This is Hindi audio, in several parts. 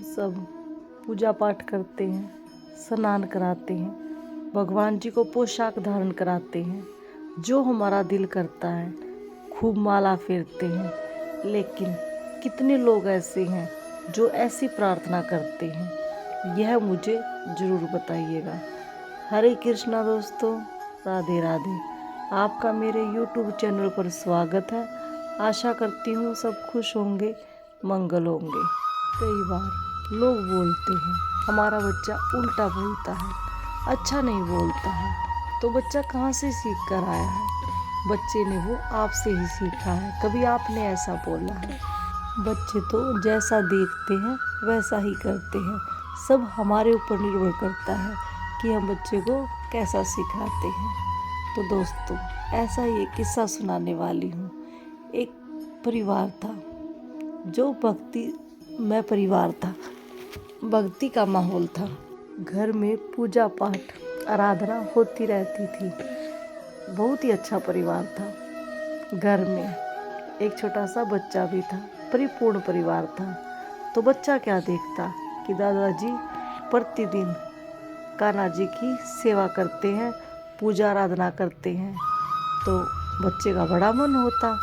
सब पूजा पाठ करते हैं, स्नान कराते हैं, भगवान जी को पोशाक धारण कराते हैं, जो हमारा दिल करता है, खूब माला फेरते हैं। लेकिन कितने लोग ऐसे हैं जो ऐसी प्रार्थना करते हैं, यह मुझे ज़रूर बताइएगा। हरे कृष्णा दोस्तों, राधे राधे। आपका मेरे YouTube चैनल पर स्वागत है। आशा करती हूँ सब खुश होंगे, मंगल होंगे। कई बार लोग बोलते हैं हमारा बच्चा उल्टा बोलता है, अच्छा नहीं बोलता है, तो बच्चा कहाँ से सीख कर आया है? बच्चे ने वो आपसे ही सीखा है, कभी आपने ऐसा बोला है? बच्चे तो जैसा देखते हैं वैसा ही करते हैं। सब हमारे ऊपर निर्भर करता है कि हम बच्चे को कैसा सिखाते हैं। तो दोस्तों, ऐसा ही एक किस्सा सुनाने वाली हूँ। एक परिवार था जो भक्तिमय परिवार था, भक्ति का माहौल था। घर में पूजा पाठ आराधना होती रहती थी। बहुत ही अच्छा परिवार था। घर में एक छोटा सा बच्चा भी था, परिपूर्ण परिवार था। तो बच्चा क्या देखता कि दादाजी प्रतिदिन कान्हा जी की सेवा करते हैं, पूजा आराधना करते हैं। तो बच्चे का बड़ा मन होता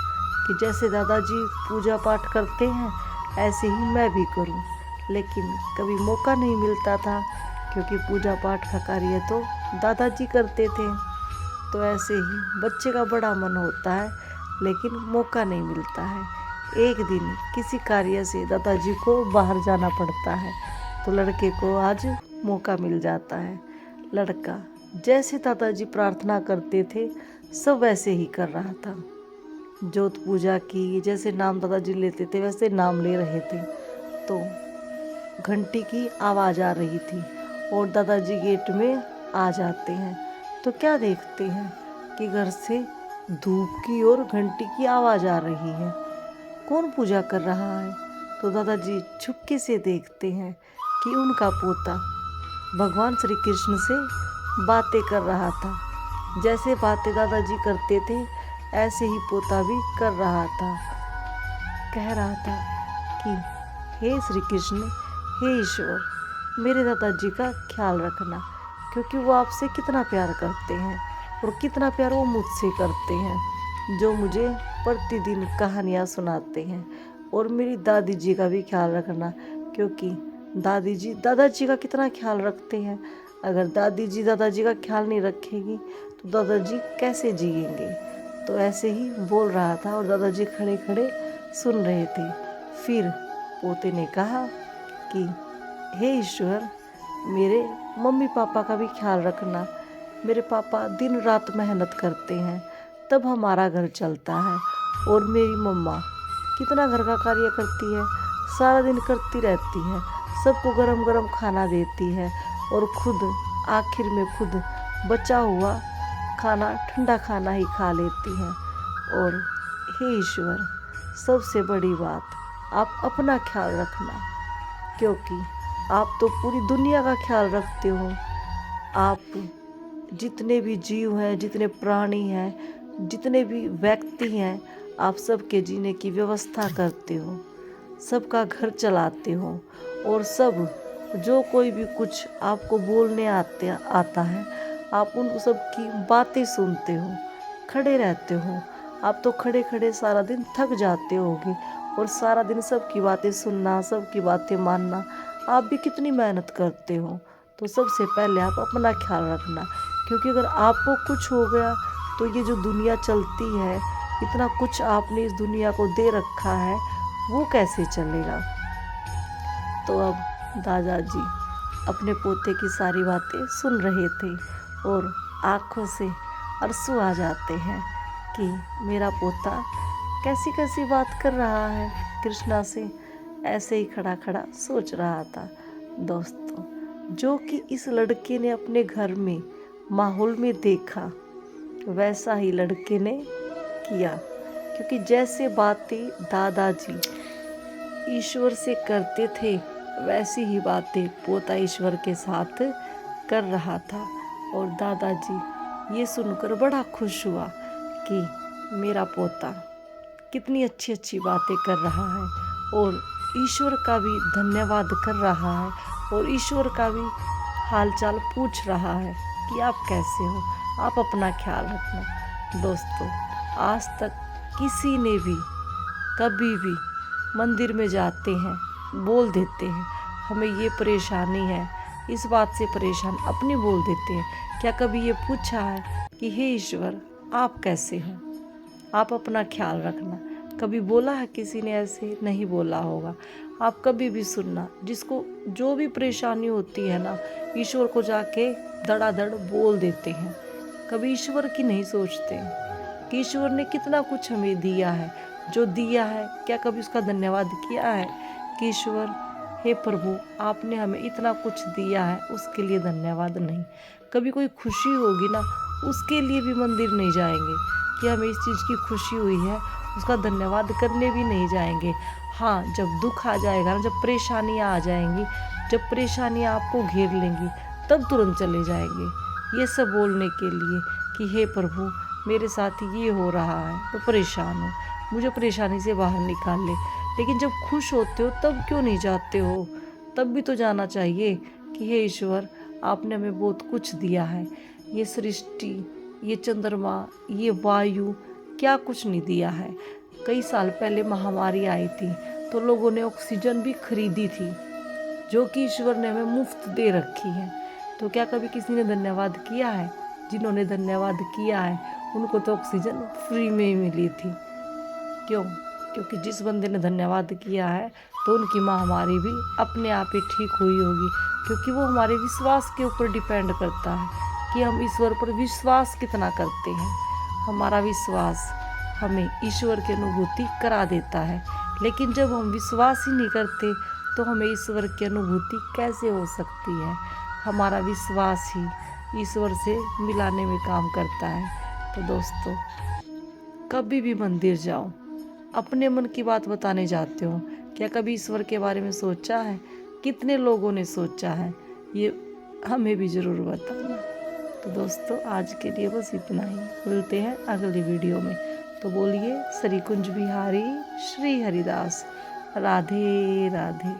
कि जैसे दादाजी पूजा पाठ करते हैं ऐसे ही मैं भी करूं। लेकिन कभी मौका नहीं मिलता था, क्योंकि पूजा पाठ का कार्य तो दादाजी करते थे। तो ऐसे ही बच्चे का बड़ा मन होता है, लेकिन मौका नहीं मिलता है। एक दिन किसी कार्य से दादाजी को बाहर जाना पड़ता है, तो लड़के को आज मौका मिल जाता है। लड़का जैसे दादाजी प्रार्थना करते थे सब वैसे ही कर रहा था। जोत पूजा की, जैसे नाम दादाजी लेते थे वैसे नाम ले रहे थे। तो घंटी की आवाज़ आ रही थी और दादाजी गेट में आ जाते हैं। तो क्या देखते हैं कि घर से धूप की और घंटी की आवाज़ आ रही है। कौन पूजा कर रहा है? तो दादाजी छुपके से देखते हैं कि उनका पोता भगवान श्री कृष्ण से बातें कर रहा था। जैसे बातें दादाजी करते थे ऐसे ही पोता भी कर रहा था। कह रहा था कि हे श्री कृष्ण, हे ईश्वर, मेरे दादाजी का ख्याल रखना, क्योंकि वो आपसे कितना प्यार करते हैं और कितना प्यार वो मुझसे करते हैं, जो मुझे प्रतिदिन कहानियाँ सुनाते हैं। और मेरी दादी जी का भी ख्याल रखना, क्योंकि दादी जी दादाजी का कितना ख्याल रखते हैं। अगर दादी जी दादाजी का ख्याल नहीं रखेगी तो दादाजी कैसे जिएंगे? तो ऐसे ही बोल रहा था और दादाजी खड़े खड़े सुन रहे थे। फिर पोते ने कहा कि हे ईश्वर, मेरे मम्मी पापा का भी ख्याल रखना। मेरे पापा दिन रात मेहनत करते हैं, तब हमारा घर चलता है। और मेरी मम्मा कितना घर का कार्य करती है, सारा दिन करती रहती है, सबको गरम गरम खाना देती है और खुद आखिर में खुद बचा हुआ खाना, ठंडा खाना ही खा लेती हैं। और हे ईश्वर, सबसे बड़ी बात, आप अपना ख्याल रखना, क्योंकि आप तो पूरी दुनिया का ख्याल रखते हो। आप जितने भी जीव हैं, जितने प्राणी हैं, जितने भी व्यक्ति हैं, आप सबके जीने की व्यवस्था करते हो, सबका घर चलाते हो। और सब जो कोई भी कुछ आपको बोलने आता है, आप उन सब की बातें सुनते हो, खड़े रहते हो। आप तो खड़े खड़े सारा दिन थक जाते होगे, और सारा दिन सबकी बातें सुनना, सबकी बातें मानना, आप भी कितनी मेहनत करते हो। तो सबसे पहले आप अपना ख्याल रखना, क्योंकि अगर आपको कुछ हो गया तो ये जो दुनिया चलती है, इतना कुछ आपने इस दुनिया को दे रखा है, वो कैसे चलेगा? तो अब दादाजी अपने पोते की सारी बातें सुन रहे थे और आँखों से आंसू आ जाते हैं कि मेरा पोता कैसी कैसी बात कर रहा है कृष्णा से। ऐसे ही खड़ा खड़ा सोच रहा था दोस्तों, जो कि इस लड़के ने अपने घर में माहौल में देखा वैसा ही लड़के ने किया। क्योंकि जैसे बातें दादाजी ईश्वर से करते थे वैसी ही बातें पोता ईश्वर के साथ कर रहा था। और दादाजी ये सुनकर बड़ा खुश हुआ कि मेरा पोता कितनी अच्छी अच्छी बातें कर रहा है और ईश्वर का भी धन्यवाद कर रहा है और ईश्वर का भी हालचाल पूछ रहा है कि आप कैसे हो, आप अपना ख्याल रखना। दोस्तों, आज तक किसी ने भी कभी भी मंदिर में जाते हैं, बोल देते हैं हमें ये परेशानी है, इस बात से परेशान, अपनी बोल देते हैं। क्या कभी ये पूछा है कि हे ईश्वर आप कैसे हो, आप अपना ख्याल रखना? कभी बोला है किसी ने? ऐसे नहीं बोला होगा। आप कभी भी सुनना, जिसको जो भी परेशानी होती है ना, ईश्वर को जाके धड़ाधड़ बोल देते हैं। कभी ईश्वर की नहीं सोचते कि ईश्वर ने कितना कुछ हमें दिया है। जो दिया है, क्या कभी उसका धन्यवाद किया है कि ईश्वर हे प्रभु आपने हमें इतना कुछ दिया है, उसके लिए धन्यवाद? नहीं। कभी कोई खुशी होगी ना, उसके लिए भी मंदिर नहीं जाएंगे कि हमें इस चीज़ की खुशी हुई है, उसका धन्यवाद करने भी नहीं जाएंगे। हाँ, जब दुख आ जाएगा ना, जब परेशानियाँ आ जाएंगी, जब परेशानियाँ आपको घेर लेंगी, तब तुरंत चले जाएंगे ये सब बोलने के लिए कि हे प्रभु मेरे साथ ये हो रहा है, तो परेशान हूँ, मुझे परेशानी से बाहर निकाल ले। लेकिन जब खुश होते हो तब क्यों नहीं जाते हो? तब भी तो जाना चाहिए कि हे ईश्वर आपने हमें बहुत कुछ दिया है, ये सृष्टि, ये चंद्रमा, ये वायु, क्या कुछ नहीं दिया है। कई साल पहले महामारी आई थी तो लोगों ने ऑक्सीजन भी खरीदी थी, जो कि ईश्वर ने हमें मुफ्त दे रखी है। तो क्या कभी किसी ने धन्यवाद किया है? जिन्होंने धन्यवाद किया है उनको तो ऑक्सीजन फ्री में ही मिली थी। क्यों? क्योंकि जिस बंदे ने धन्यवाद किया है तो उनकी महामारी भी अपने आप ही ठीक हुई होगी, क्योंकि वो हमारे विश्वास के ऊपर डिपेंड करता है कि हम ईश्वर पर विश्वास कितना करते हैं। हमारा विश्वास हमें ईश्वर की अनुभूति करा देता है, लेकिन जब हम विश्वास ही नहीं करते तो हमें ईश्वर की अनुभूति कैसे हो सकती है? हमारा विश्वास ही ईश्वर से मिलाने में काम करता है। तो दोस्तों, कभी भी मंदिर जाओ, अपने मन की बात बताने जाते हो, क्या कभी ईश्वर के बारे में सोचा है? कितने लोगों ने सोचा है? ये हमें भी ज़रूर बताना। तो दोस्तों, आज के लिए बस इतना ही। मिलते हैं अगली वीडियो में। तो बोलिए श्री कुंज बिहारी श्री हरिदास, राधे राधे।